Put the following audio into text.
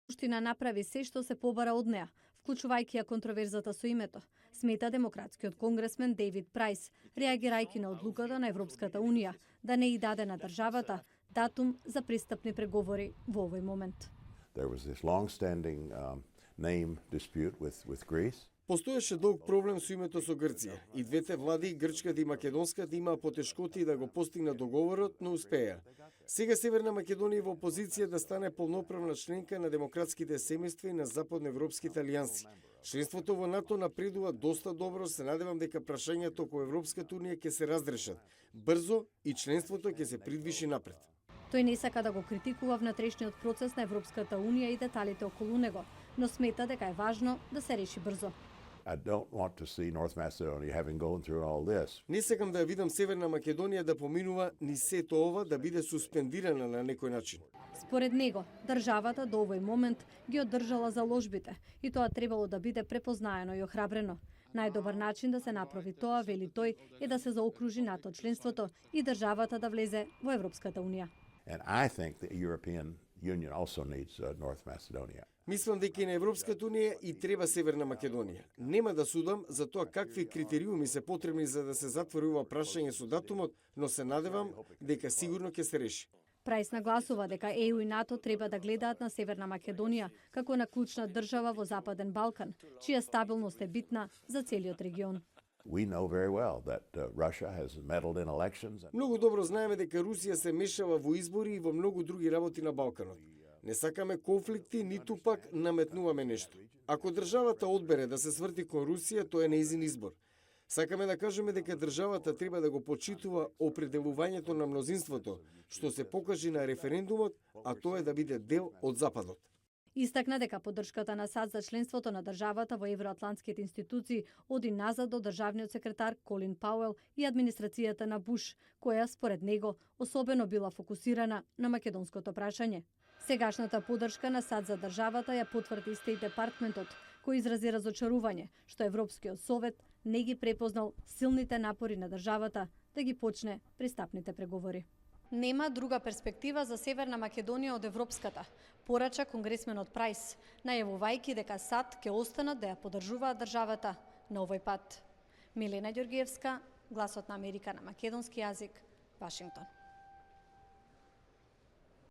Скупштина направи се што се побара од неа, вклучувајќи ја контроверзата со името, смета демократскиот конгресмен Дейвид Прайс, реагирајќи на одлуката на Европската Унија да не и даде на државата датум за пристапни преговори во овој момент. There was this long-standing name dispute with Greece. Постоеше долг проблем со името со Грција. И двете влади, грчката и македонската, имаа потешкоти да го постигнат договорот, но успеа. Сега Северна Македонија во позиција да стане полноправна членка на демократските семејства и на западноевропските алијанси. Членството во НАТО напредува доста добро, се надевам дека прашањето околу Европската Унија ќе се разрешат брзо и членството ќе се придвижи напред. Тој не сака да го критикува внатрешниот процес на Европската Унија и деталите околу него, но смета дека е важно да се реши брзо. I don't want to see North Macedonia having gone through all this. Не сакам да ја видам Северна Македонија да поминува ни сето ова, да биде суспендирана на некој начин. Според него, државата до овој момент ги одржала заложбите и тоа требало да биде препознаено и охрабрено. Најдобар начин да се направи тоа, вели тој, е да се заокружи НАТО членството и државата да влезе во Европската Унија. And I think the European Union also needs North Macedonia. Мислам дека и на Европската Унија и треба Северна Македонија. Нема да судам за тоа какви критериуми се потребни за да се затвори ова прашање со датумот, но се надевам дека сигурно ќе се реши. Прайс нагласува дека ЕУ и НАТО треба да гледаат на Северна Македонија како на клучна држава во Западен Балкан, чија стабилност е битна за целиот регион. We know very well that Russia has meddled in elections. Многу добро знаеме дека Русија се мешава во избори и во многу други работи на Балканот. Не сакаме конфликти, ниту пак наметнуваме нешто. Ако државата одбере да се сврти кон Русија, тоа е нејзин избор. Сакаме да кажеме дека државата треба да го почитува определувањето на мнозинството, што се покажи на референдумот, а тоа е да биде дел од Западот. Истакна дека поддршката на САД за членството на државата во евроатлантските институции оди назад до државниот секретар Колин Пауел и администрацијата на Буш, која според него особено била фокусирана на македонското прашање. Сегашната поддршка на САД за државата ја потврди Стейт Департментот, кој изрази разочарување што Европскиот совет не ги препознал силните напори на државата да ги почне пристапните преговори. Нема друга перспектива за Северна Македонија од европската, порача конгресменот Прайс, најавувајќи дека САД ќе останат да ја поддржуваат државата на овој пат. Милена Ѓоргиевска, Гласот на Америка на македонски јазик, Вашингтон.